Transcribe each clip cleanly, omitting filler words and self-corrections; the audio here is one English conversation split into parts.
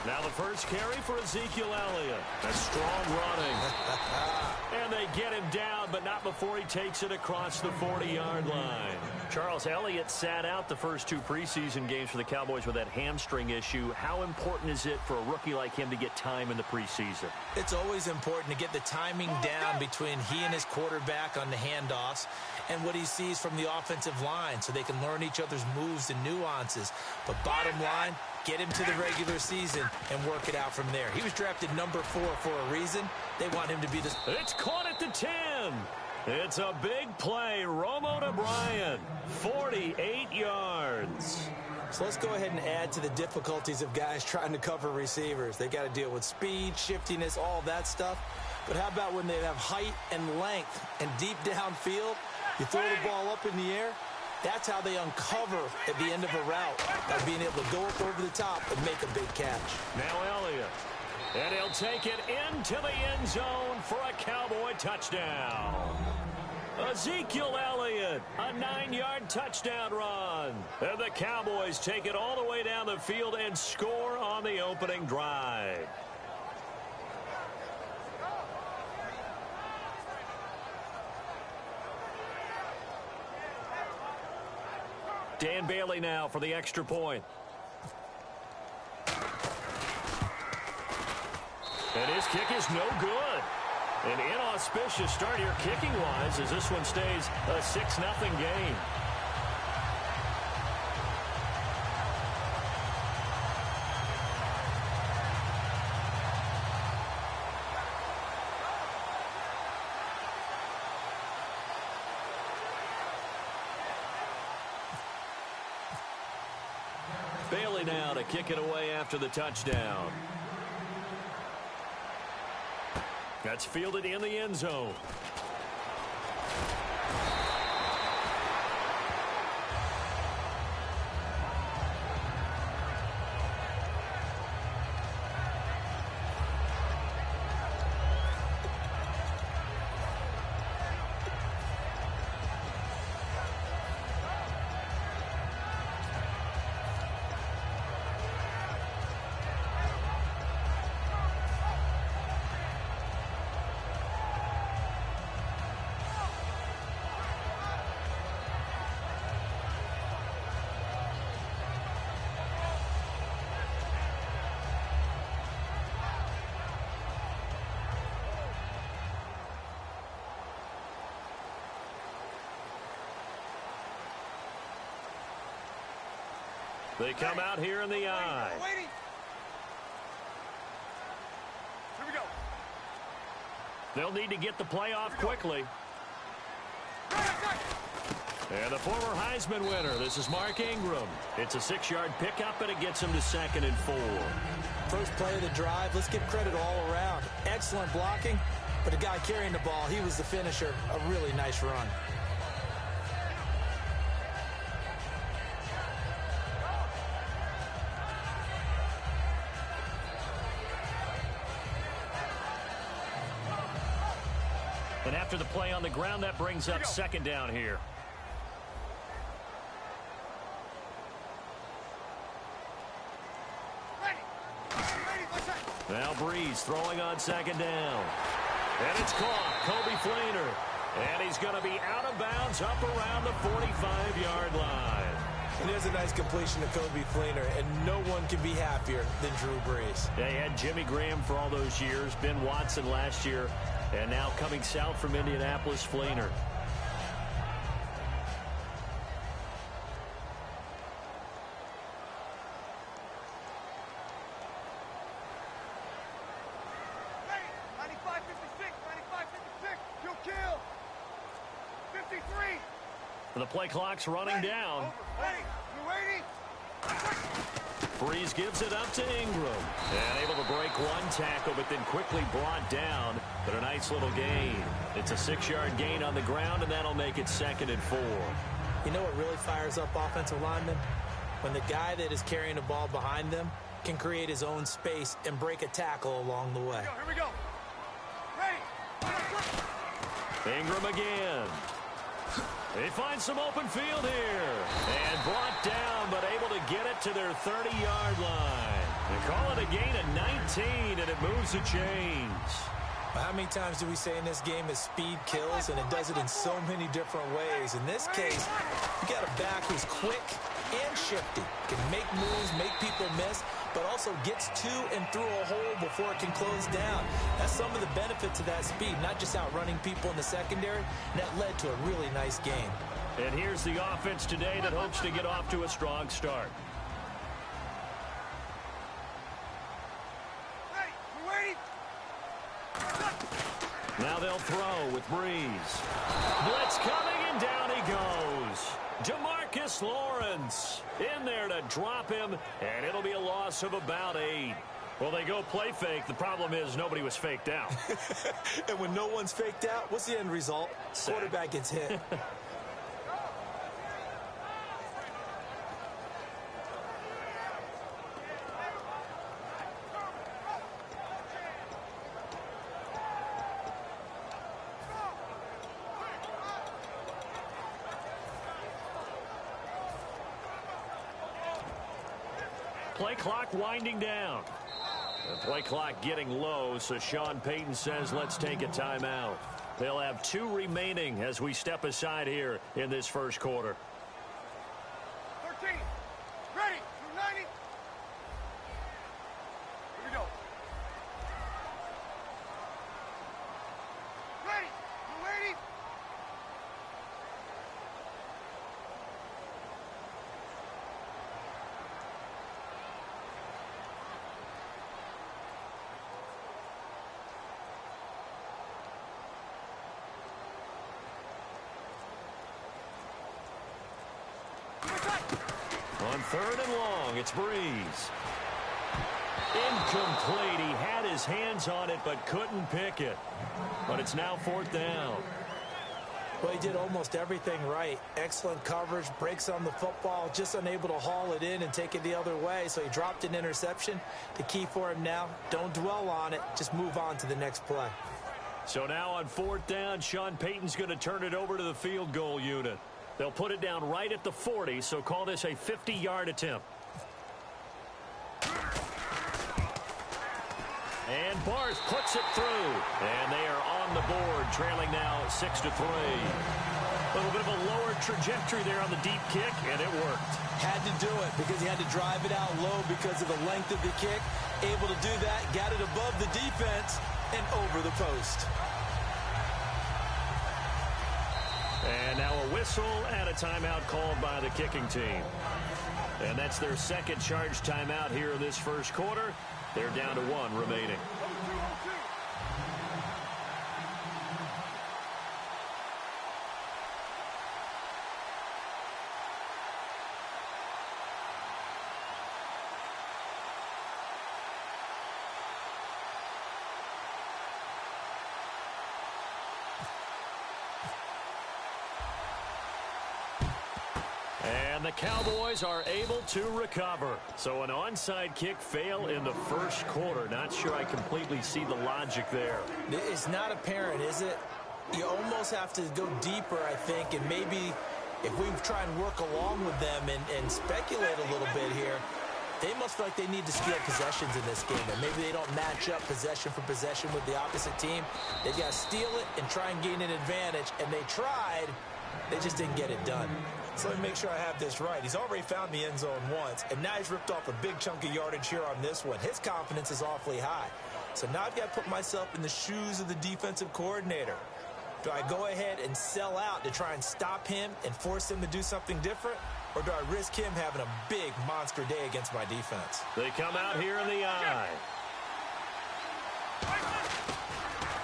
Now the first carry for Ezekiel Elliott. That's strong running. And they get him down, but not before he takes it across the 40-yard line. Charles, Elliott sat out the first 2 preseason games for the Cowboys with that hamstring issue. How important is it for a rookie like him to get time in the preseason? It's always important to get the timing down between he and his quarterback on the handoffs and what he sees from the offensive line so they can learn each other's moves and nuances. But bottom line, get him to the regular season and work it out from there. He was drafted number 4 for a reason. They want him to be the... It's caught at the 10. It's a big play. Romo to Bryant. 48 yards. So let's go ahead and add to the difficulties of guys trying to cover receivers. They got to deal with speed, shiftiness, all that stuff. But how about when they have height and length and deep downfield? You throw the ball up in the air. That's how they uncover at the end of a route, by being able to go up over the top and make a big catch. Now Elliott. And he'll take it into the end zone for a Cowboy touchdown. Ezekiel Elliott, a 9-yard touchdown run. And the Cowboys take it all the way down the field and score on the opening drive. Dan Bailey now for the extra point. And his kick is no good. An inauspicious start here kicking-wise as this one stays a 6-0 game. Bailey now to kick it away after the touchdown. That's fielded in the end zone. They come out here in the eye. Here we go. They'll need to get the play off quickly. And the former Heisman winner, this is Mark Ingram. It's a 6-yard pickup, and it gets him to 2nd and 4. First play of the drive, let's give credit all around. Excellent blocking, but the guy carrying the ball, he was the finisher. A really nice run. And after the play on the ground, that brings up 2nd down here. Now Breeze throwing on 2nd down. And it's caught. Kobe Fleener. And he's going to be out of bounds up around the 45-yard line. And there's a nice completion to Kobe Fleener, and no one can be happier than Drew Brees. They had Jimmy Graham for all those years, Ben Watson last year, and now coming south from Indianapolis, Fleener. The play clock's running down. Breeze gives it up to Ingram. And able to break one tackle, but then quickly brought down. But a nice little gain. It's a 6-yard gain on the ground, and that'll make it 2nd and 4. You know what really fires up offensive linemen? When the guy that is carrying the ball behind them can create his own space and break a tackle along the way. Here we go. Ingram again. They find some open field here. And brought down, but able to get it to their 30-yard line. And call it a gain of 19, and it moves the chains. Well, how many times do we say in this game is speed kills, and it does it in so many different ways. In this case, you got a back who's quick and shifty, can make moves, make people miss, but also gets to and through a hole before it can close down. That's some of the benefits of that speed, not just outrunning people in the secondary, and that led to a really nice game. And here's the offense today that hopes to get off to a strong start. Hey, we're waiting. Now they'll throw with Breeze. Blitz coming, and down he goes. Demarcus Lawrence in there to drop him, and it'll be a loss of about 8. Well, they go play fake. The problem is nobody was faked out. And when no one's faked out, what's the end result? Sack. Quarterback gets hit. Play clock winding down. The play clock getting low, so Sean Payton says let's take a timeout. They'll have 2 remaining as we step aside here in this first quarter. 13. Ready. 290. Here we go. Ready. We're waiting. On 3rd and long, it's Breeze. Incomplete. He had his hands on it but couldn't pick it. But it's now 4th down. Well, he did almost everything right. Excellent coverage, breaks on the football, just unable to haul it in and take it the other way. So he dropped an interception. The key for him now, don't dwell on it. Just move on to the next play. So now on 4th down, Sean Payton's going to turn it over to the field goal unit. They'll put it down right at the 40, so call this a 50-yard attempt. And Barth puts it through. And they are on the board, trailing now 6-3. A little bit of a lower trajectory there on the deep kick, and it worked. Had to do it because he had to drive it out low because of the length of the kick. Able to do that, got it above the defense and over the post. And now a whistle and a timeout called by the kicking team. And that's their second charge timeout here in this first quarter. They're down to 1 remaining. And the Cowboys are able to recover. So an onside kick fail in the first quarter. Not sure I completely see the logic there. It's not apparent, is it? You almost have to go deeper, I think, and maybe if we try and work along with them and speculate a little bit here, they must feel like they need to steal possessions in this game, and maybe they don't match up possession for possession with the opposite team. They've got to steal it and try and gain an advantage, and they tried. They just didn't get it done. So let me make sure I have this right. He's already found the end zone once, and now he's ripped off a big chunk of yardage here on this one. His confidence is awfully high. So now I've got to put myself in the shoes of the defensive coordinator. Do I go ahead and sell out to try and stop him and force him to do something different? Or do I risk him having a big monster day against my defense? They come out here in the eye.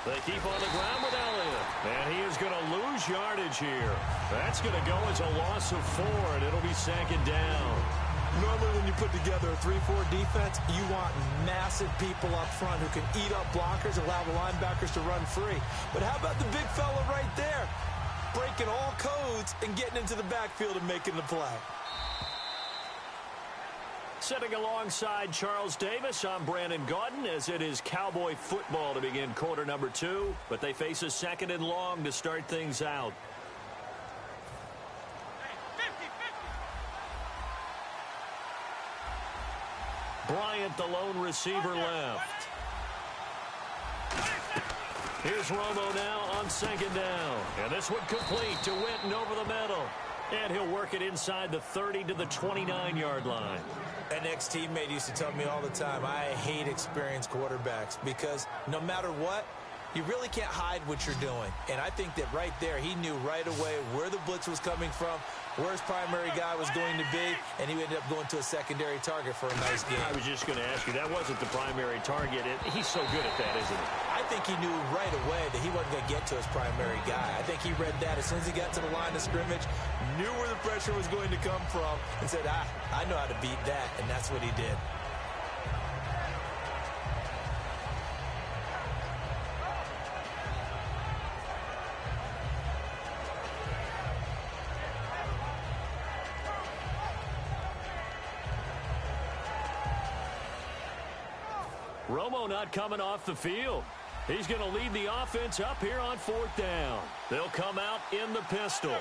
They keep on the ground with Elliott. And he is going to lose yardage here. That's going to go as a loss of 4, and it'll be 2nd down. Normally when you put together a 3-4 defense, you want massive people up front who can eat up blockers, allow the linebackers to run free. But how about the big fella right there? Breaking all codes and getting into the backfield and making the play. Sitting alongside Charles Davis, I'm Brandon Gaudin, as it is Cowboy football to begin quarter number 2. But they face a 2nd and long to start things out. Bryant, the lone receiver left. Here's Romo now on second down. And this one complete to Witten over the middle. And he'll work it inside the 30 to the 29-yard line. An ex-teammate used to tell me all the time, I hate experienced quarterbacks because no matter what, you really can't hide what you're doing. And I think that right there, he knew right away where the blitz was coming from, where his primary guy was going to be, and he ended up going to a secondary target for a nice game. I was just going to ask you, that wasn't the primary target. He's so good at that, isn't he? I think he knew right away that he wasn't going to get to his primary guy. I think he read that as soon as he got to the line of scrimmage, knew where the pressure was going to come from, and said, I know how to beat that, and that's what he did. Romo not coming off the field. He's going to lead the offense up here on fourth down. They'll come out in the pistol.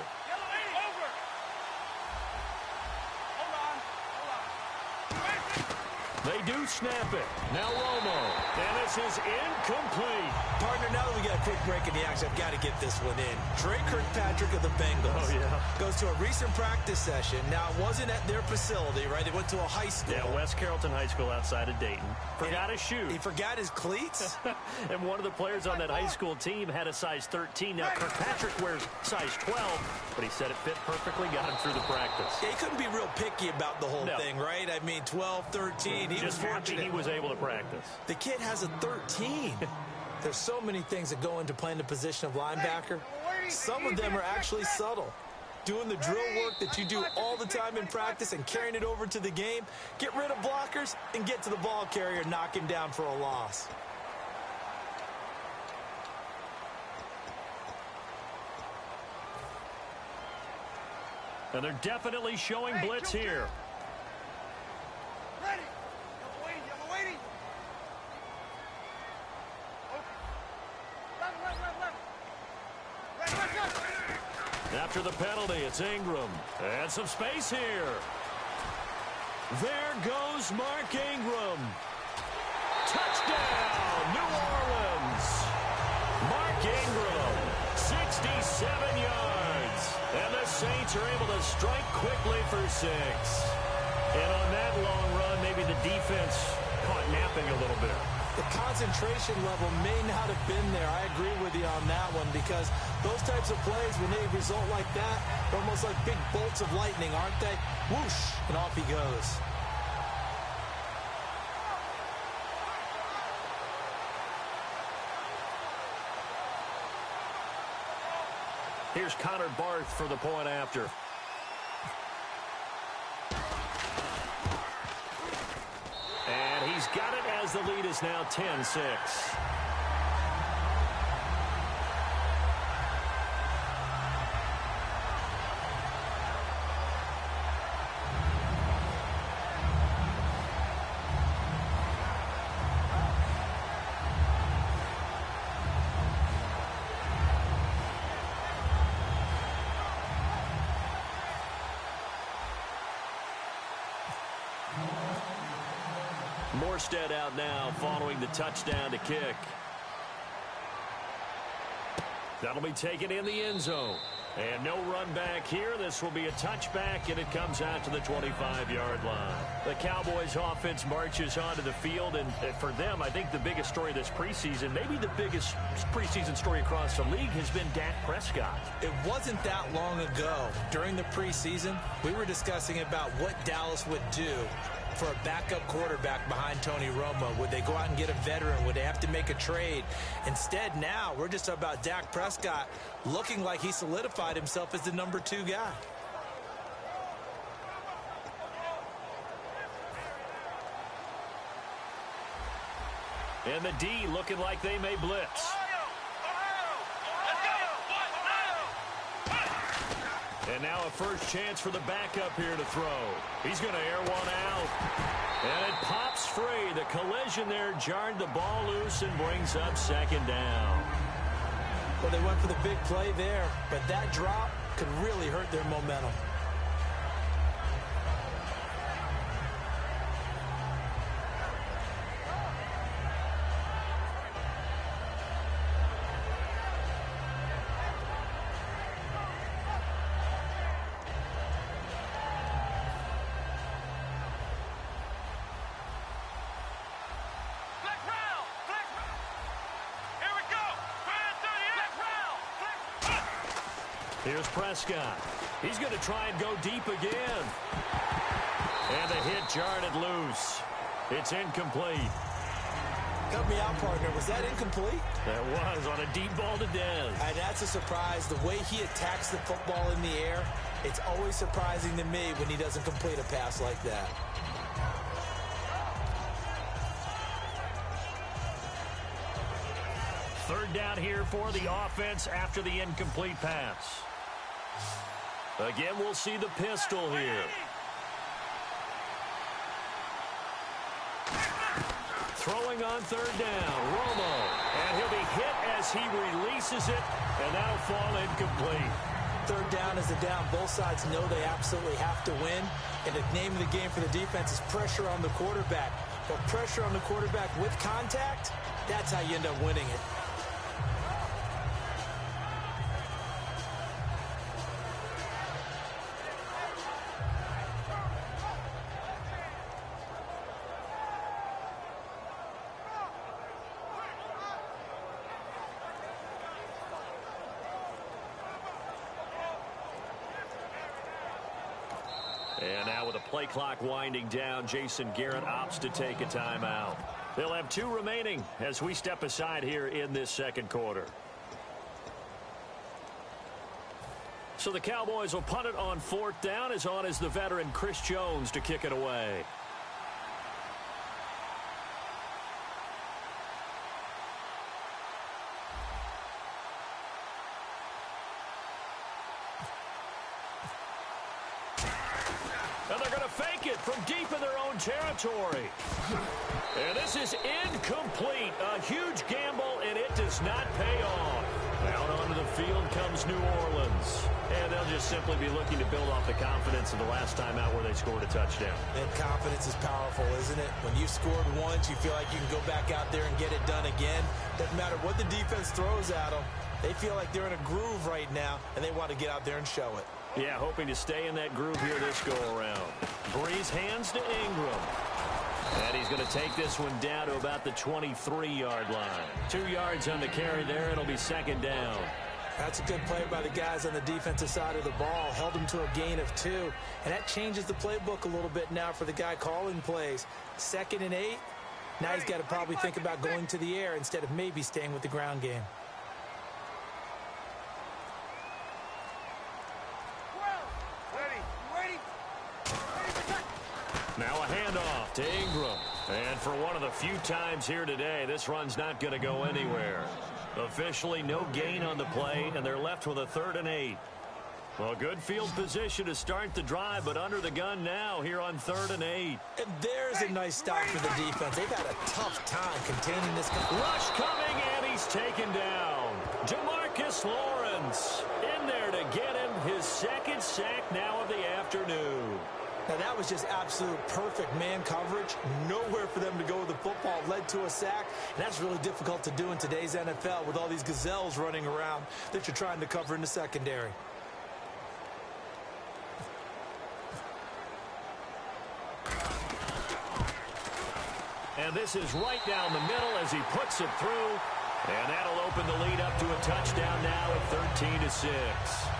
They do snap it. Now Romo. And this is incomplete. Partner, now that we got a quick break in the action, I've got to get this one in. Trey Kirkpatrick of the Bengals goes to a recent practice session. Now, it wasn't at their facility, right? They went to a high school. Yeah, West Carrollton High School outside of Dayton. Forgot his shoe. He forgot his cleats? And one of the players on that high school team had a size 13. Now, Kirkpatrick wears size 12, but he said it fit perfectly, got him through the practice. Yeah, he couldn't be real picky about the whole thing, right? I mean, 12, 13. He just was fortunate. He was able to practice. The kid has a 13. There's so many things that go into playing the position of linebacker. Some of them are actually subtle. Doing the drill work that you do all the time in practice and carrying it over to the game. Get rid of blockers and get to the ball carrier, knock him down for a loss. And they're definitely showing blitz here. Ready. Yellow waiting. After the penalty, it's Ingram. And some space here. There goes Mark Ingram. Touchdown, New Orleans. Mark Ingram, 67 yards. And the Saints are able to strike quickly for 6. And on that long run, maybe the defense caught napping a little bit. The concentration level may not have been there. I agree with you on that one because those types of plays, when they result like that, they're almost like big bolts of lightning, aren't they? Whoosh, and off he goes. Here's Connor Barth for the point after. And he's got it as the lead is now 10-6. Morstead out now following the touchdown to kick. That'll be taken in the end zone. And no run back here. This will be a touchback, and it comes out to the 25-yard line. The Cowboys offense marches onto the field, and for them, I think the biggest story this preseason, maybe the biggest preseason story across the league, has been Dak Prescott. It wasn't that long ago, during the preseason, we were discussing about what Dallas would do for a backup quarterback behind Tony Romo. Would they go out and get a veteran? Would they have to make a trade? Instead, now we're just talking about Dak Prescott looking like he solidified himself as the number 2 guy. And the D looking like they may blitz. And now a first chance for the backup here to throw. He's going to air one out. And it pops free. The collision there jarred the ball loose and brings up second down. Well, they went for the big play there, but that drop could really hurt their momentum. Here's Prescott. He's going to try and go deep again. And the hit jarred it loose. It's incomplete. Cut me out, partner. Was that incomplete? That was on a deep ball to Dez. And that's a surprise. The way he attacks the football in the air, it's always surprising to me when he doesn't complete a pass like that. Third down here for the offense after the incomplete pass. Again, we'll see the pistol here. Throwing on third down, Romo. And he'll be hit as he releases it, and that'll fall incomplete. Third down is the down. Both sides know they absolutely have to win. And the name of the game for the defense is pressure on the quarterback. But pressure on the quarterback with contact, that's how you end up winning it. And now with the play clock winding down, Jason Garrett opts to take a timeout. They'll have 2 remaining as we step aside here in this second quarter. So the Cowboys will punt it on 4th down. As on is the veteran Chris Jones to kick it away. And they're going to fake it from deep in their own territory. And this is incomplete. A huge gamble, and it does not pay off. Out onto the field comes New Orleans. And they'll just simply be looking to build off the confidence of the last time out where they scored a touchdown. And confidence is powerful, isn't it? When you've scored once, you feel like you can go back out there and get it done again. Doesn't matter what the defense throws at them. They feel like they're in a groove right now, and they want to get out there and show it. Yeah, hoping to stay in that groove here this go-around. Breeze hands to Ingram. And he's going to take this one down to about the 23-yard line. 2 yards on the carry there. It'll be second down. That's a good play by the guys on the defensive side of the ball. Held them to a gain of 2. And that changes the playbook a little bit now for the guy calling plays. 2nd and 8. Now he's got to probably think about going to the air instead of maybe staying with the ground game. Now a handoff to Ingram. And for one of the few times here today, this run's not going to go anywhere. Officially no gain on the play, and they're left with a 3rd and 8. Well, good field position to start the drive, but under the gun now here on 3rd and 8. And there's a nice stop for the defense. They've had a tough time containing this. Rush coming, and he's taken down. Jamarcus Lawrence in there to get him his 2nd sack now of the afternoon. Now, that was just absolute perfect man coverage. Nowhere for them to go with the football. Led to a sack. And that's really difficult to do in today's NFL with all these gazelles running around that you're trying to cover in the secondary. And this is right down the middle as he puts it through. And that'll open the lead up to a touchdown now at 13-6.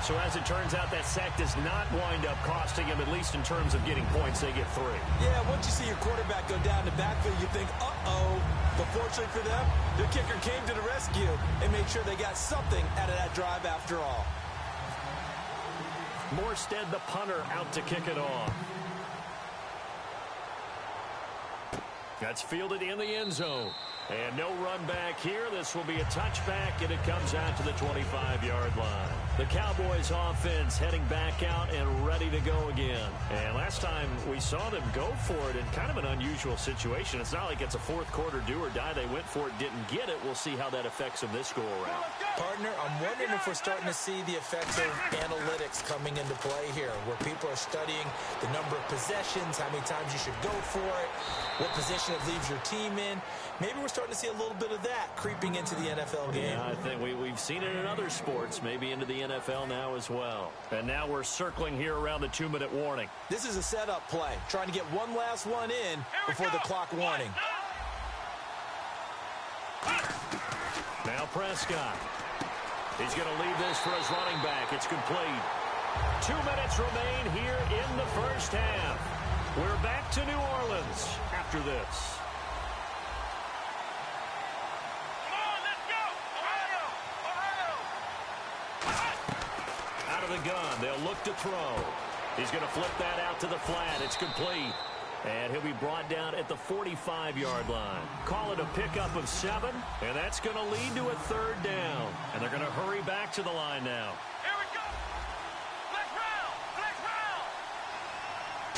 So as it turns out, that sack does not wind up costing him, at least in terms of getting points. They get 3. Yeah, once you see your quarterback go down the backfield, you think, uh-oh. But fortunately for them, their kicker came to the rescue and made sure they got something out of that drive after all. Morstead, the punter, out to kick it off. That's fielded in the end zone. And no run back here. This will be a touchback, and it comes out to the 25-yard line. The Cowboys offense heading back out and ready to go again. And last time we saw them go for it in kind of an unusual situation. It's not like it's a fourth quarter do or die. They went for it, didn't get it. We'll see how that affects them this go-around. Partner, I'm wondering if we're starting to see the effects of analytics coming into play here, where people are studying the number of possessions, how many times you should go for it, what position it leaves your team in. Maybe we're starting to see a little bit of that creeping into the NFL game. Yeah, I think we've seen it in other sports, maybe into the NFL now as well. And now we're circling here around the 2-minute warning. This is a setup play, trying to get one last one in before the clock warning. Now Prescott. He's going to leave this for his running back. It's complete. 2 minutes remain here in the first half. We're back to New Orleans after this. Come on, let's go! Ohio! Ohio! Out of the gun, they'll look to throw. He's going to flip that out to the flat. It's complete. And he'll be brought down at the 45-yard line. Call it a pickup of 7, and that's going to lead to a 3rd down. And they're going to hurry back to the line now. Here we go! Flex round! Flex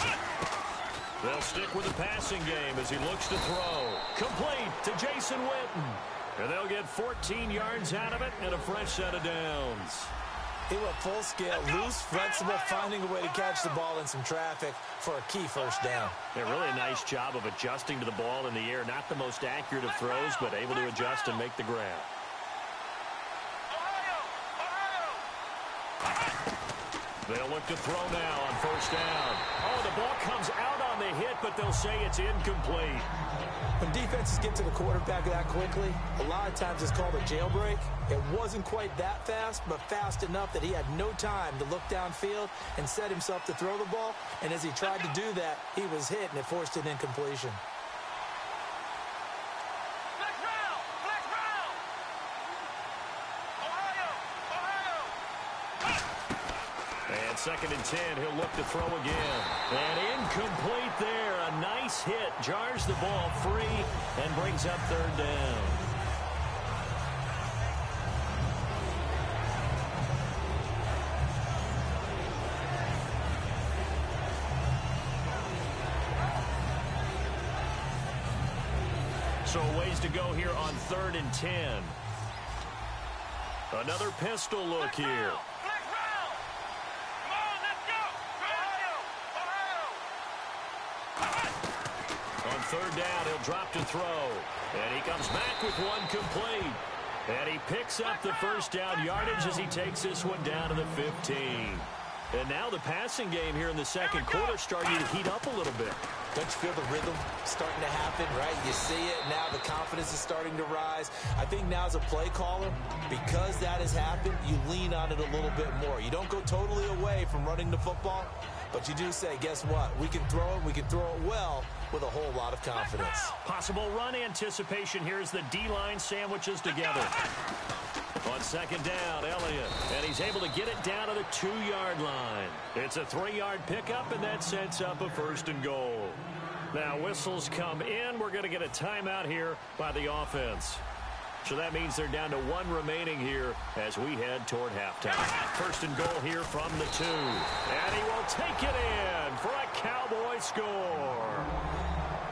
round! They'll stick with the passing game as he looks to throw. Complete to Jason Witten. And they'll get 14 yards out of it and a fresh set of downs. He went full scale, loose, flexible, finding a way to catch the ball in some traffic for a key first down. Yeah, really a nice job of adjusting to the ball in the air. Not the most accurate of throws, but able to adjust and make the grab. They'll look to throw now on first down. Oh, the ball comes out on the hit, but they'll say it's incomplete. When defenses get to the quarterback that quickly, a lot of times it's called a jailbreak. It wasn't quite that fast, but fast enough that he had no time to look downfield and set himself to throw the ball. And as he tried to do that, he was hit, and it forced an incompletion. Flex round! Flex round! Ohio! And 2nd and 10, he'll look to throw again. And incomplete there. A nice hit. Jars the ball free and brings up 3rd down. So a ways to go here on 3rd and 10. Another pistol look here. Flex round! Come on, let's go! Ohio! On 3rd down, he'll drop to throw. And he comes back with one complete. And he picks up the first down yardage as he takes this one down to the 15. And now the passing game here in the second quarter starting to heat up a little bit. Don't you feel the rhythm starting to happen, right? You see it, now the confidence is starting to rise. I think now as a play caller, because that has happened, you lean on it a little bit more. You don't go totally away from running the football, but you do say, guess what? We can throw it well with a whole lot of confidence. Possible run anticipation here as the D-line sandwiches together. On 2nd down, Elliott, and he's able to get it down to the 2-yard line. It's a 3-yard pickup, and that sets up a 1st and goal. Now whistles come in. We're going to get a timeout here by the offense. So that means they're down to 1 remaining here as we head toward halftime. 1st and goal here from the 2. And he will take it in for a Cowboy score.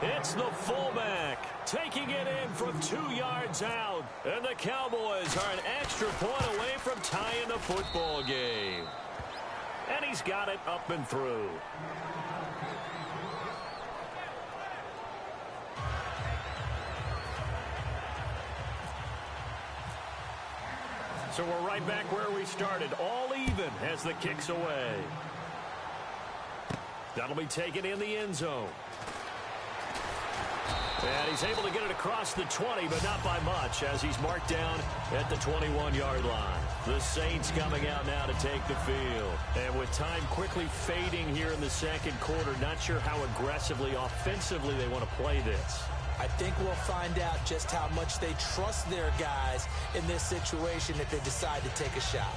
It's the fullback taking it in from 2 yards out. And the Cowboys are an extra point away from tying the football game. And he's got it up and through. So we're right back where we started. All even as the kick's away. That'll be taken in the end zone. And he's able to get it across the 20, but not by much as he's marked down at the 21-yard line. The Saints coming out now to take the field. And with time quickly fading here in the second quarter, not sure how aggressively, offensively they want to play this. I think we'll find out just how much they trust their guys in this situation if they decide to take a shot.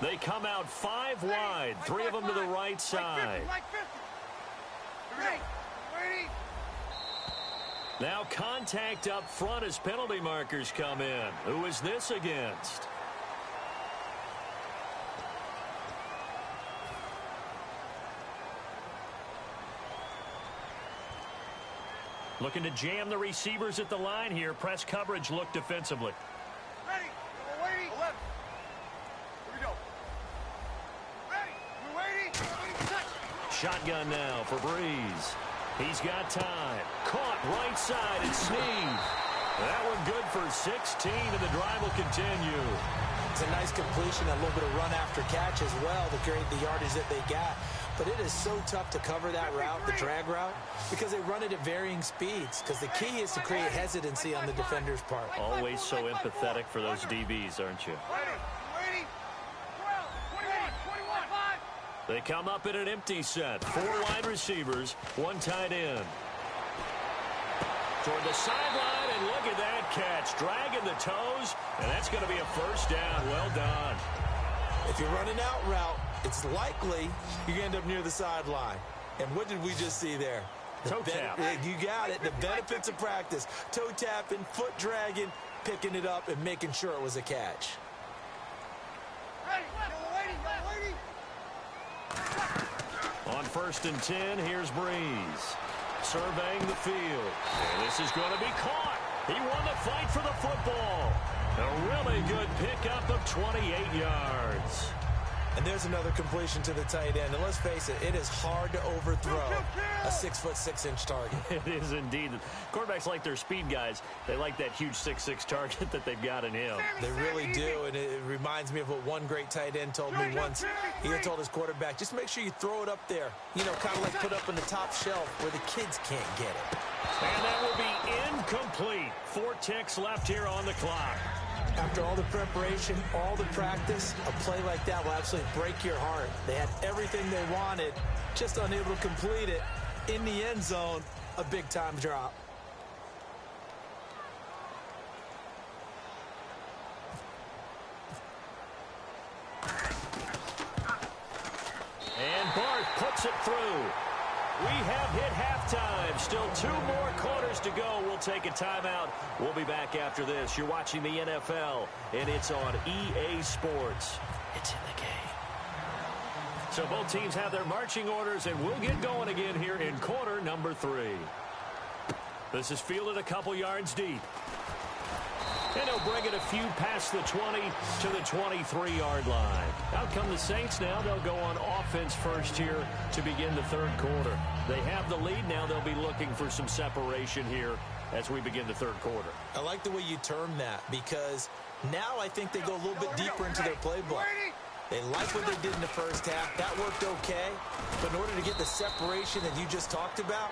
They come out 5 wide, 3 of them to the right side. Like 50. Ready. Ready. Now contact up front as penalty markers come in. Who is this against? Looking to jam the receivers at the line here. Press coverage look defensively. Ready. We're waiting. 11. Here we go. Ready. We're waiting. Shotgun now for Breeze. He's got time. Caught right side and Sneed. That one good for 16, and the drive will continue. It's a nice completion, a little bit of run after catch as well to create the yardage that they got. But it is so tough to cover that route, the drag route, because they run it at varying speeds. Because the key is to create hesitancy on the defender's part. Always so empathetic for those DBs, aren't you? Ready? 12, 21, 5. They come up in an empty set. 4 wide receivers, 1 tight end. Toward the sideline, and look at that catch. Dragging the toes, and that's going to be a first down. Well done. If you're running out route, it's likely you end up near the sideline. And what did we just see there? Toe tap. You got it. The benefits of practice. Toe tapping, foot dragging, picking it up, and making sure it was a catch. Ready? Yellow lady. On 1st and 10, here's Breeze. Surveying the field. And this is going to be caught. He won the fight for the football. A really good pickup of 28 yards. And there's another completion to the tight end. And let's face it, it is hard to overthrow a 6'6" target. It is indeed. Quarterbacks like their speed guys. They like that huge 6'6" target that they've got in him. They really do, and it reminds me of what one great tight end told me once. He had told his quarterback, just make sure you throw it up there. You know, kind of like put up on the top shelf where the kids can't get it. And that will be incomplete. 4 ticks left here on the clock. After all the preparation, all the practice, a play like that will absolutely break your heart. They had everything they wanted, just unable to complete it. In the end zone, a big-time drop. And Bart puts it through. We have hit halftime. Still 2 more quarters to go. We'll take a timeout. We'll be back after this. You're watching the NFL, and it's on EA Sports. It's in the game. So both teams have their marching orders, and we'll get going again here in quarter number 3. This is fielded a couple yards deep. And he'll bring it a few past the 20 to the 23-yard line. Out come the Saints now. They'll go on offense first here to begin the 3rd quarter. They have the lead now. They'll be looking for some separation here as we begin the 3rd quarter. I like the way you term that because now I think they go a little bit deeper into their playbook. They like what they did in the first half. That worked okay. But in order to get the separation that you just talked about,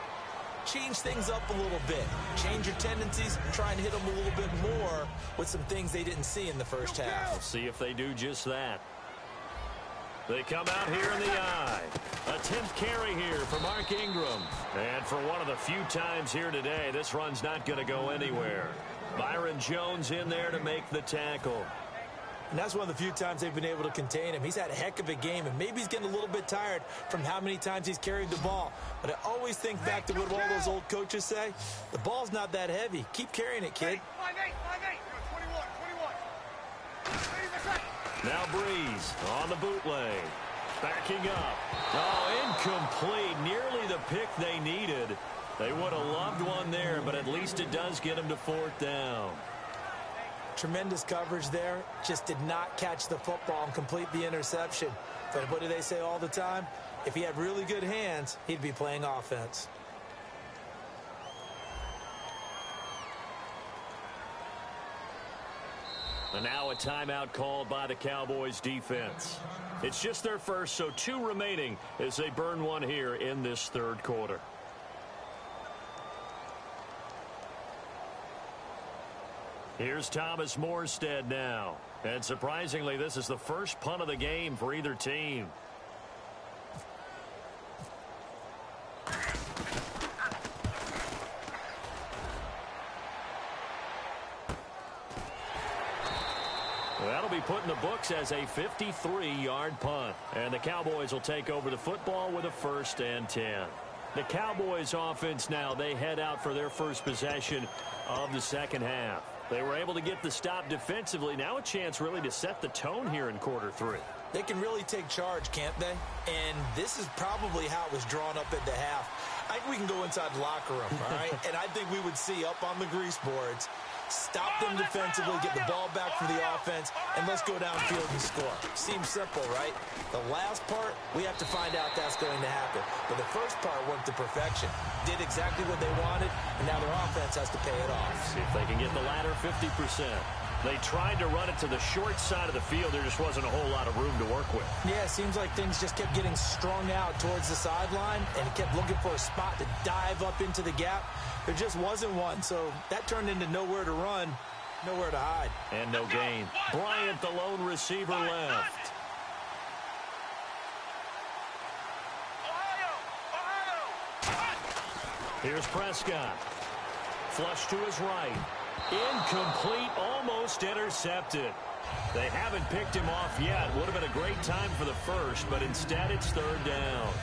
change things up a little bit. Change your tendencies. Try and hit them a little bit more with some things they didn't see in the first half. We'll see if they do just that. They come out here in the eye. A 10th carry here for Mark Ingram. And for one of the few times here today, this run's not going to go anywhere. Byron Jones in there to make the tackle. And that's one of the few times they've been able to contain him. He's had a heck of a game, and maybe he's getting a little bit tired from how many times he's carried the ball. But I always think back to what all those old coaches say. The ball's not that heavy. Keep carrying it, kid. 5'8", 21. Now Breeze on the bootleg. Backing up. Oh, incomplete. Nearly the pick they needed. They would have loved one there, but at least it does get them to 4th down. Tremendous coverage there. Just did not catch the football and complete the interception. But what do they say all the time? If he had really good hands, he'd be playing offense. And now a timeout called by the Cowboys defense. It's just their first, so 2 remaining as they burn one here in this 3rd quarter. Here's Thomas Morstead now. And surprisingly, this is the first punt of the game for either team. That'll be put in the books as a 53-yard punt. And the Cowboys will take over the football with a 1st and 10. The Cowboys offense now, they head out for their first possession of the 2nd half. They were able to get the stop defensively. Now a chance really to set the tone here in quarter 3. They can really take charge, can't they? And this is probably how it was drawn up at the half. I think we can go inside the locker room, all right? And I think we would see up on the grease boards, stop them defensively, get the ball back for the offense, and let's go downfield and score. Seems simple, right? The last part, we have to find out that's going to happen. But the first part worked to perfection. Did exactly what they wanted, and now their offense has to pay it off. See if they can get the latter 50%. They tried to run it to the short side of the field. There just wasn't a whole lot of room to work with. Yeah, it seems like things just kept getting strung out towards the sideline, and it kept looking for a spot to dive up into the gap. There just wasn't one, so that turned into nowhere to run, nowhere to hide. And no gain. Bryant, the lone receiver, left. Here's Prescott. Flush to his right. Incomplete, almost intercepted. They haven't picked him off yet. Would have been a great time for the first, but instead it's third down.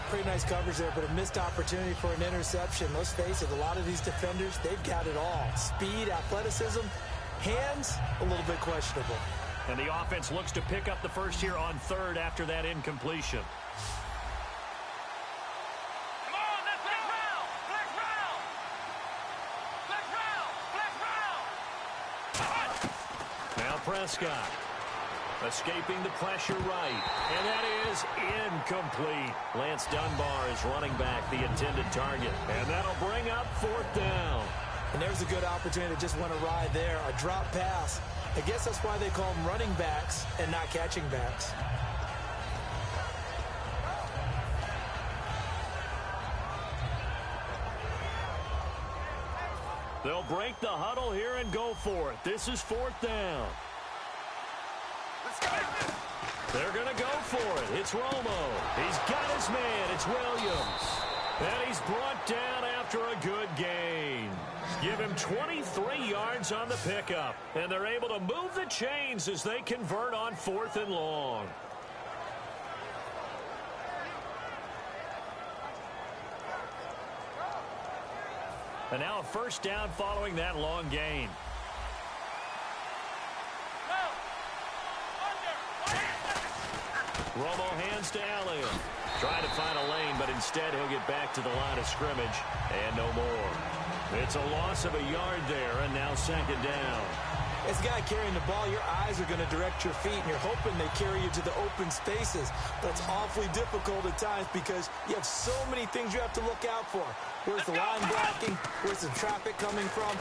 Pretty nice coverage there, but a missed opportunity for an interception. Let's face it, a lot of these defenders, they've got it all. Speed, athleticism, hands, a little bit questionable. And the offense looks to pick up the first here on third after that incompletion. Prescott escaping the pressure right, and that is incomplete. Lance Dunbar is running back the intended target, and that'll bring up fourth down. And there's a good opportunity to just want to ride there, a drop pass. I guess that's why they call them running backs and not catching backs. They'll break the huddle here and go for it. This is fourth down. They're going to go for it. It's Romo. He's got his man. It's Williams. And he's brought down after a good gain. Give him 23 yards on the pickup. And they're able to move the chains as they convert on fourth and long. And now a first down following that long gain. Romo hands to Elliott. Trying to find a lane, but instead he'll get back to the line of scrimmage. And no more. It's a loss of a yard there, and now second down. As a guy carrying the ball, your eyes are going to direct your feet, and you're hoping they carry you to the open spaces. But it's awfully difficult at times because you have so many things you have to look out for. Where's the line blocking? Where's the traffic coming from?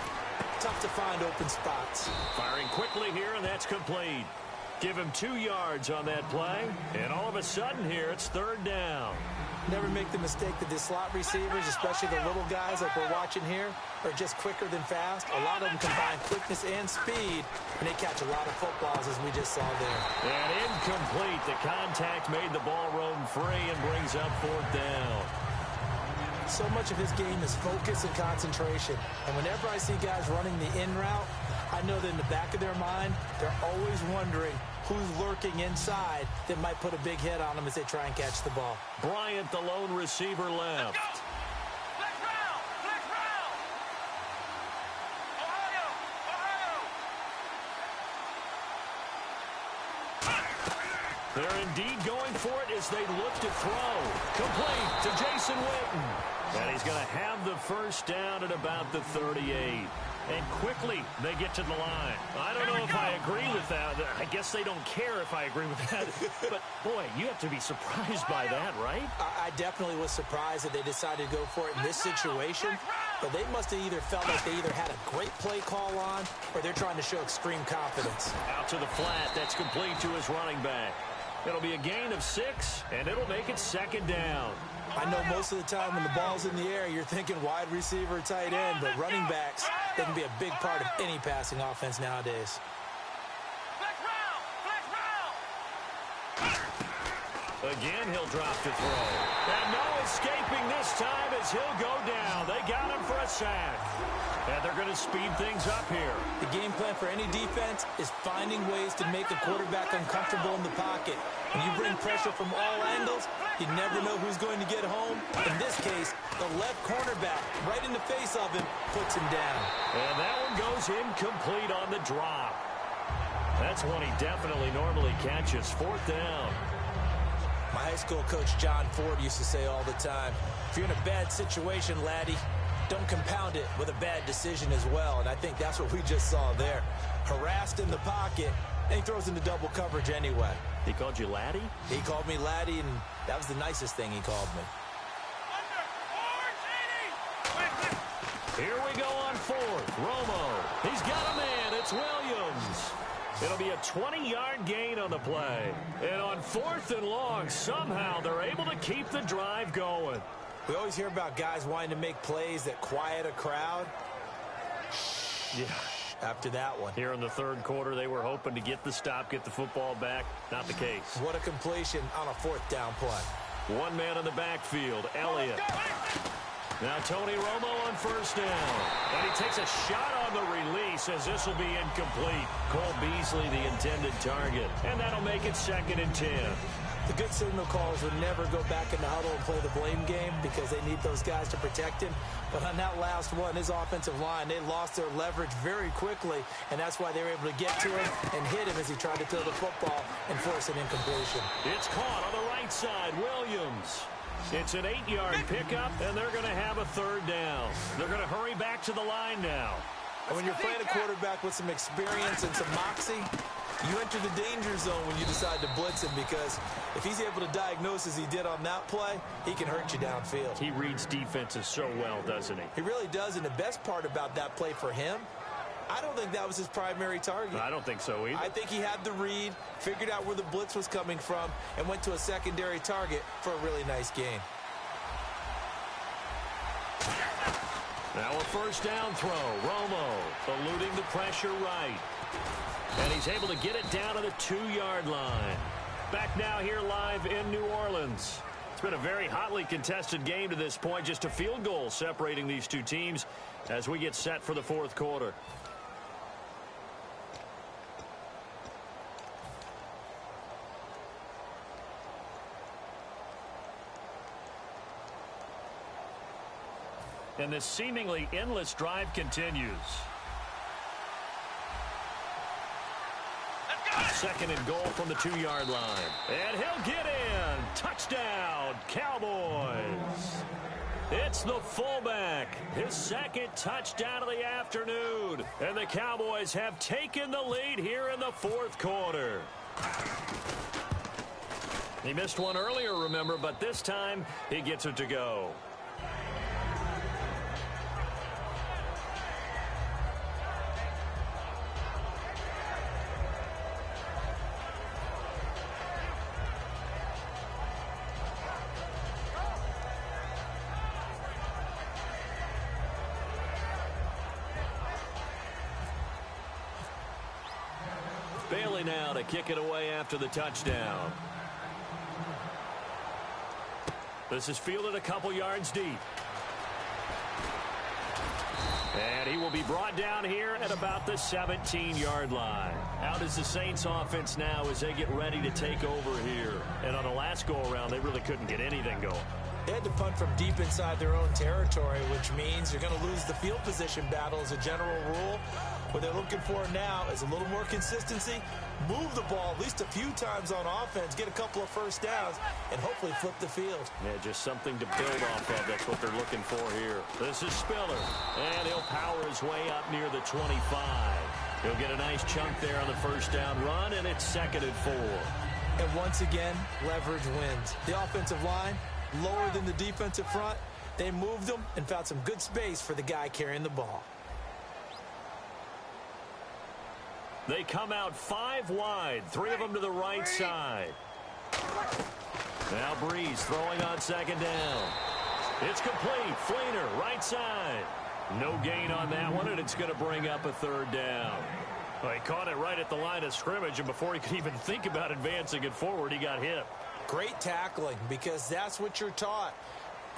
Tough to find open spots. Firing quickly here, and that's complete. Give him 2 yards on that play, and all of a sudden here, it's third down. Never make the mistake that the slot receivers, especially the little guys like we're watching here, are just quicker than fast. A lot of them combine quickness and speed, and they catch a lot of footballs, as we just saw there. And incomplete. The contact made the ball roam free and brings up fourth down. So much of his game is focus and concentration. And whenever I see guys running the in route, I know that in the back of their mind, they're always wondering who's lurking inside that might put a big hit on them as they try and catch the ball. Bryant, the lone receiver, left. They're indeed going for it as they look to throw. Complete to Jason Witten. And he's going to have the first down at about the 38. And quickly, they get to the line. I don't know if I agree with that. I guess they don't care if I agree with that. But, boy, you have to be surprised by that, right? I definitely was surprised that they decided to go for it in this situation. But they must have either felt like they either had a great play call on or they're trying to show extreme confidence. Out to the flat. That's complete to his running back. It'll be a gain of 6, and it'll make it second down. I know most of the time when the ball's in the air, you're thinking wide receiver, tight end, but running backs, they can be a big part of any passing offense nowadays. Again, he'll drop to throw. And no escaping this time as he'll go down. They got him for a sack. And they're going to speed things up here. The game plan for any defense is finding ways to make a quarterback uncomfortable in the pocket. When you bring pressure from all angles, you never know who's going to get home. In this case, the left cornerback, right in the face of him, puts him down. And that one goes incomplete on the drop. That's one he definitely normally catches. Fourth down. My high school coach John Ford used to say all the time, if you're in a bad situation, laddie, don't compound it with a bad decision as well. And I think that's what we just saw there. Harassed in the pocket, and he throws into double coverage anyway. He called you laddie? He called me laddie, and that was the nicest thing he called me. Here we go on fourth. Romo. He's got a man. It's Williams. It'll be a 20-yard gain on the play. And on fourth and long, somehow they're able to keep the drive going. We always hear about guys wanting to make plays that quiet a crowd. Yeah. After that one. Here in the third quarter, they were hoping to get the stop, get the football back. Not the case. What a completion on a fourth down play. One man in the backfield, Elliott. Now Tony Romo on first down. And he takes a shot on the release as this will be incomplete. Cole Beasley, the intended target. And that'll make it 2nd and 10. The good signal callers would never go back in the huddle and play the blame game because they need those guys to protect him. But on that last one, his offensive line, they lost their leverage very quickly, and that's why they were able to get to him and hit him as he tried to throw the football and force an incompletion. It's caught on the right side, Williams. It's an 8-yard pickup, and they're going to have a third down. They're going to hurry back to the line now. And when you're playing a quarterback with some experience and some moxie, you enter the danger zone when you decide to blitz him because if he's able to diagnose as he did on that play, he can hurt you downfield. He reads defenses so well, doesn't he? He really does, and the best part about that play for him, I don't think that was his primary target. I don't think so either. I think he had the read, figured out where the blitz was coming from, and went to a secondary target for a really nice gain. Now a first down throw. Romo eluding the pressure right. And he's able to get it down to the 2-yard line. Back now here live in New Orleans. It's been a very hotly contested game to this point. Just a field goal separating these two teams as we get set for the fourth quarter. And this seemingly endless drive continues. 2nd and goal from the 2-yard line. And he'll get in. Touchdown, Cowboys. It's the fullback. His 2nd touchdown of the afternoon. And the Cowboys have taken the lead here in the fourth quarter. He missed one earlier, remember, but this time he gets it to go. Bailey now to kick it away after the touchdown. This is fielded a couple yards deep. And he will be brought down here at about the 17-yard line. Out is the Saints offense now as they get ready to take over here. And on the last go-around, they really couldn't get anything going. They had to punt from deep inside their own territory, which means you're going to lose the field position battle as a general rule. What they're looking for now is a little more consistency, move the ball at least a few times on offense, get a couple of first downs, and hopefully flip the field. Yeah, just something to build off of. That's what they're looking for here. This is Spiller, and he'll power his way up near the 25. He'll get a nice chunk there on the first down run, and it's 2nd and 4. And once again, leverage wins. The offensive line, lower than the defensive front, they moved them and found some good space for the guy carrying the ball. They come out 5 wide, 3 of them to the right side. Now Breeze throwing on 2nd down. It's complete. Fleener, right side. No gain on that one, and it's going to bring up a 3rd down. Well, he caught it right at the line of scrimmage, and before he could even think about advancing it forward, he got hit. Great tackling, because that's what you're taught.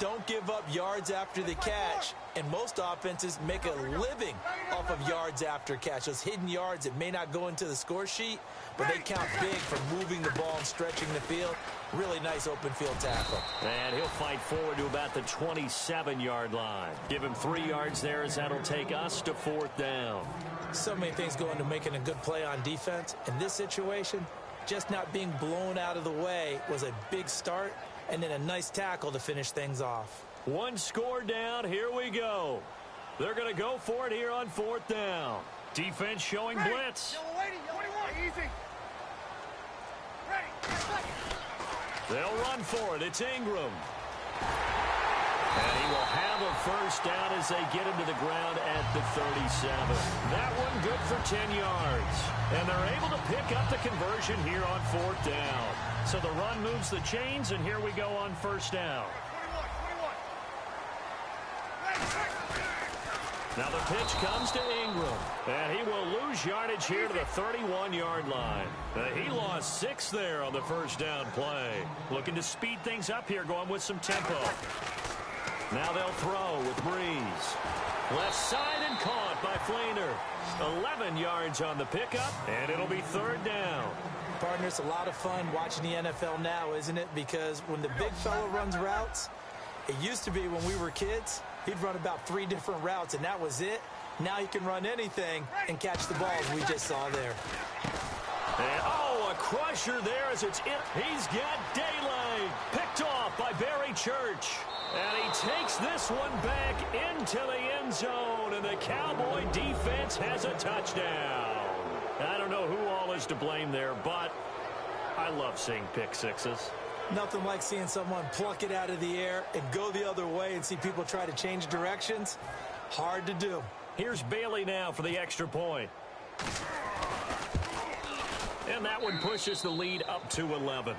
Don't give up yards after the catch. And most offenses make a living off of yards after catch. Those hidden yards that may not go into the score sheet, but they count big for moving the ball and stretching the field. Really nice open field tackle. And he'll fight forward to about the 27-yard line. Give him 3 yards there as that'll take us to 4th down. So many things go into making a good play on defense. In this situation, just not being blown out of the way was a big start, and then a nice tackle to finish things off. One score down. Here we go. They're going to go for it here on 4th down. Defense showing blitz. Easy. Ready. They'll run for it. It's Ingram. And he will have a first down as they get him to the ground at the 37. That one good for 10 yards. And they're able to pick up the conversion here on 4th down. So the run moves the chains, and here we go on 1st down. 21. Now the pitch comes to Ingram, and he will lose yardage here to the 31-yard line. He lost 6 there on the first down play. Looking to speed things up here, going with some tempo. Now they'll throw with Breeze. Left side and caught by Flainer. 11 yards on the pickup, and it'll be 3rd down. Partner, it's a lot of fun watching the NFL now, isn't it? Because when the big fella runs routes, it used to be when we were kids, he'd run about 3 different routes, and that was it. Now he can run anything and catch the balls we just saw there. And, a crusher there as it's in. He's got daylight. Picked off by Barry Church. And he takes this one back into the end zone, and the Cowboy defense has a touchdown. I don't know who all is to blame there, but I love seeing pick sixes. Nothing like seeing someone pluck it out of the air and go the other way and see people try to change directions. Hard to do. Here's Bailey now for the extra point. And that one pushes the lead up to 11.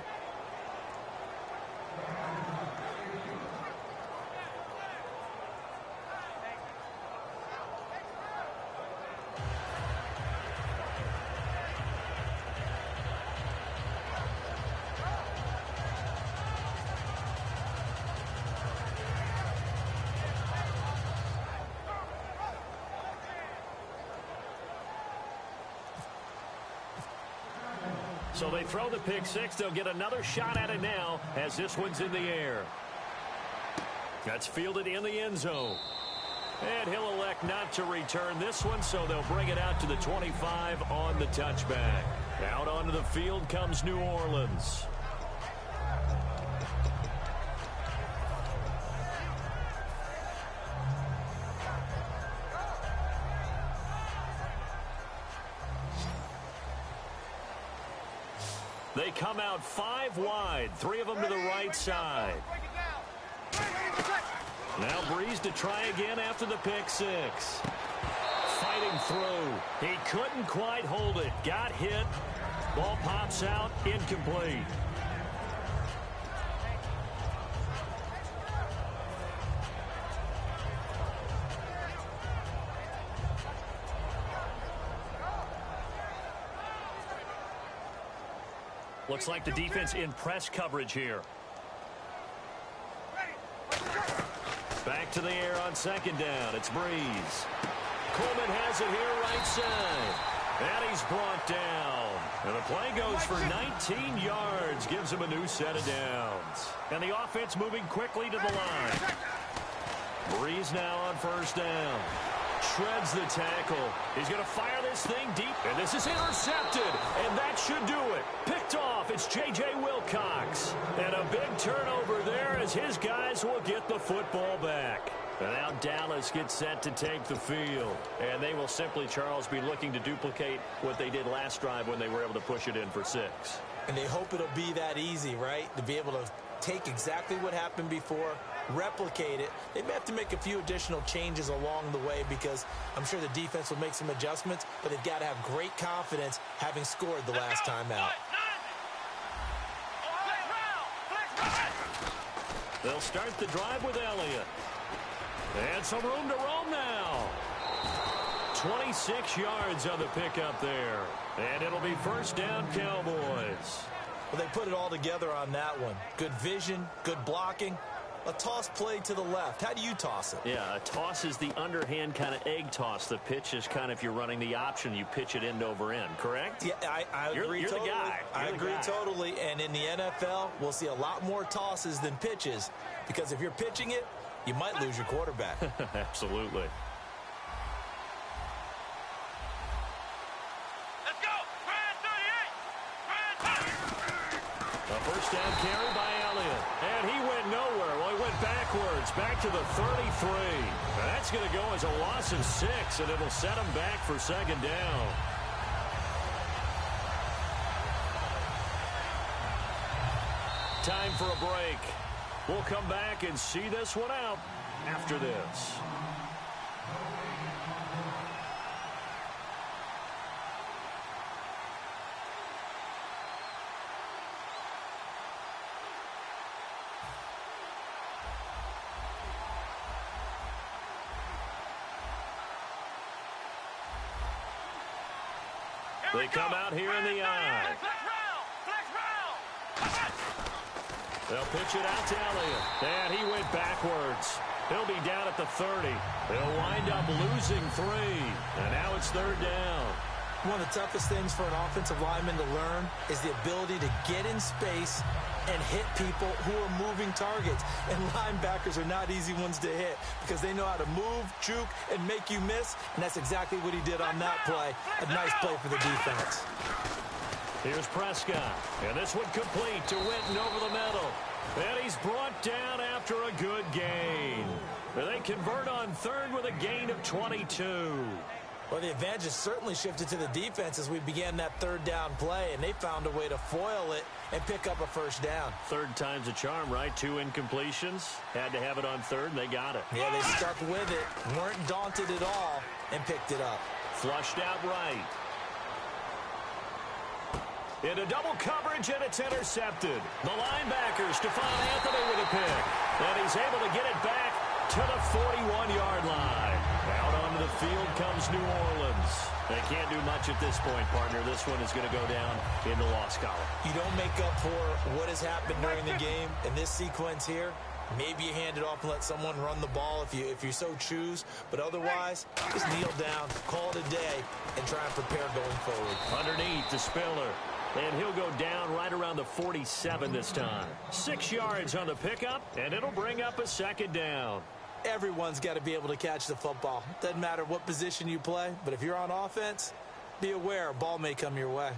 So they throw the pick six. They'll get another shot at it now as this one's in the air. That's fielded in the end zone. And he'll elect not to return this one, so they'll bring it out to the 25 on the touchback. Out onto the field comes New Orleans. They come out 5 wide, 3 of them to the right side. Now Breeze to try again after the pick six. Fighting through. He couldn't quite hold it. Got hit. Ball pops out. Incomplete. Looks like the defense in press coverage here. Back to the air on second down. It's Breeze. Coleman has it here right side. And he's brought down. And the play goes for 19 yards. Gives him a new set of downs. And the offense moving quickly to the line. Breeze now on first down. Shreds the tackle. He's going to fire this thing deep. And this is intercepted. And that should do it. Picked off. It's J.J. Wilcox. And a big turnover there as his guys will get the football back. And now Dallas gets set to take the field. And they will simply, Charles, be looking to duplicate what they did last drive when they were able to push it in for 6. And they hope it'll be that easy, right? To be able to take exactly what happened before, replicate it. They may have to make a few additional changes along the way because I'm sure the defense will make some adjustments, but they've got to have great confidence having scored the last time out. They'll start the drive with Elliott. And some room to roam now. 26 yards on the pickup there. And it'll be first down, Cowboys. Well, they put it all together on that one. Good vision, good blocking. A toss play to the left. How do you toss it? Yeah, a toss is the underhand kind of egg toss. The pitch is kind of if you're running the option, you pitch it end over end, correct? Yeah, I agree you're totally. The guy. I agree totally. And in the NFL, we'll see a lot more tosses than pitches because if you're pitching it, you might lose your quarterback. Absolutely. Let's go! Grand 38! Grand First down carry by Elliott. And he went nowhere. Well, he went backwards, back to the 33. Now that's going to go as a loss of 6, and it'll set him back for second down. Time for a break. We'll come back and see this one out after this. They come out here in the eye. They'll pitch it out to Elliott. And he went backwards. He'll be down at the 30. They'll wind up losing 3. And now it's third down. One of the toughest things for an offensive lineman to learn is the ability to get in space and hit people who are moving targets. And linebackers are not easy ones to hit because they know how to move, juke, and make you miss. And that's exactly what he did on that play. A nice play for the defense. Here's Prescott. And this one complete to Witten over the middle. And he's brought down after a good gain. And they convert on third with a gain of 22. Well, the advantage has certainly shifted to the defense as we began that third down play, and they found a way to foil it and pick up a first down. Third time's a charm, right? 2 incompletions. Had to have it on third, and they got it. Yeah, they stuck with it, weren't daunted at all, and picked it up. Flushed out right. Into double coverage, and it's intercepted. The linebacker, Stephon Anthony with a pick. And he's able to get it back to the 41-yard line. Out onto the field comes New Orleans. They can't do much at this point, partner. This one is going to go down in the loss column. You don't make up for what has happened during the game in this sequence here. Maybe you hand it off and let someone run the ball if you so choose. But otherwise, just kneel down, call it a day, and try and prepare going forward. Underneath to Spiller. And he'll go down right around the 47 this time. 6 yards on the pickup, and it'll bring up a second down. Everyone's got to be able to catch the football. Doesn't matter what position you play, but if you're on offense, be aware a ball may come your way.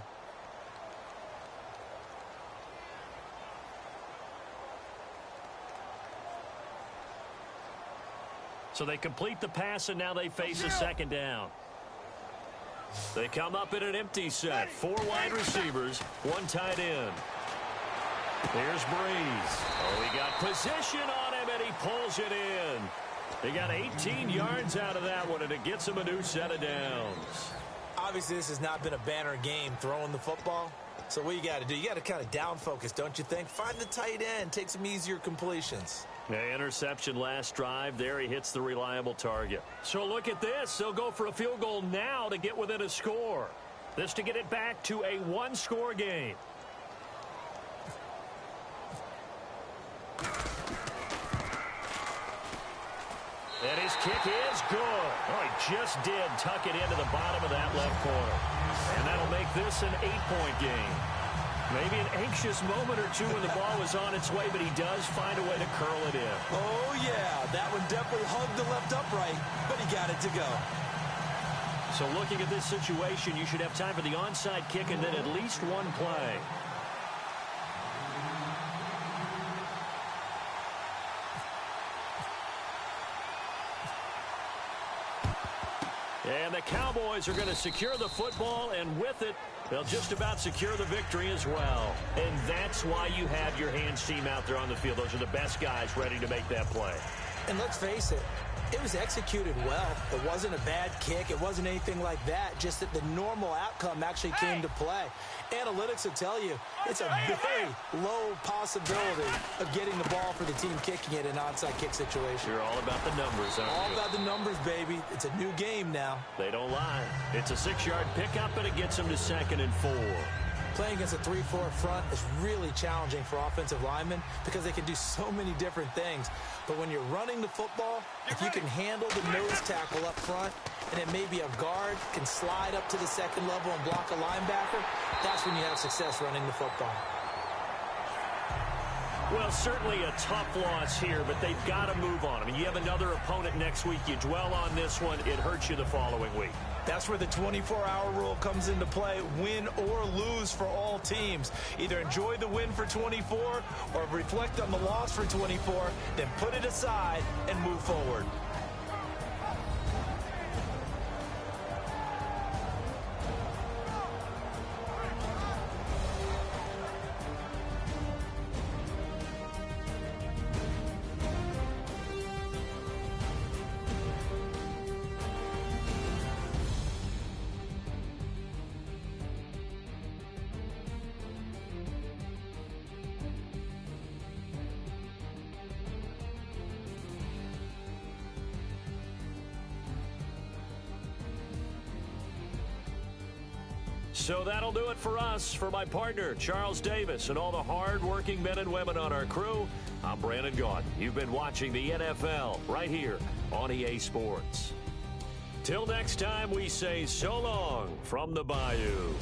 So they complete the pass, and now they face a second down. They come up in an empty set. 4 wide receivers, 1 tight end. Here's Breeze. Oh, he got position on him, and he pulls it in. He got 18 yards out of that one, and it gets him a new set of downs. Obviously, this has not been a banner game throwing the football. So what you got to do, you got to kind of down focus, don't you think? Find the tight end, take some easier completions. Yeah, interception last drive. There he hits the reliable target. So look at this. They'll go for a field goal now to get within a score. This to get it back to a 1-score game. And his kick is good. Oh, he just did tuck it into the bottom of that left corner. And that'll make this an 8-point game. Maybe an anxious moment or two when the ball was on its way, but he does find a way to curl it in. Oh, yeah. That one definitely hugged the left upright, but he got it to go. So looking at this situation, you should have time for the onside kick and then at least one play. And the Cowboys are going to secure the football, and with it, they'll just about secure the victory as well. And that's why you have your hands team out there on the field. Those are the best guys ready to make that play. And let's face it, it was executed well. It wasn't a bad kick. It wasn't anything like that. Just that the normal outcome actually came to play. Analytics will tell you it's a very low possibility of getting the ball for the team kicking it in an onside kick situation. You're all about the numbers, aren't you? All about the numbers, baby. It's a new game now. They don't lie. It's a 6-yard pickup, and it gets them to 2nd and 4. Playing against a 3-4 front is really challenging for offensive linemen because they can do so many different things. But when you're running the football, if you can handle the nose tackle up front, and it may be a guard, can slide up to the second level and block a linebacker, that's when you have success running the football. Well, certainly a tough loss here, but they've got to move on. I mean, you have another opponent next week. You dwell on this one, it hurts you the following week. That's where the 24-hour rule comes into play, win or lose for all teams. Either enjoy the win for 24 or reflect on the loss for 24, then put it aside and move forward. So that'll do it for us. For my partner, Charles Davis, and all the hard-working men and women on our crew, I'm Brandon Gaudin. You've been watching the NFL right here on EA Sports. Till next time, we say so long from the Bayou.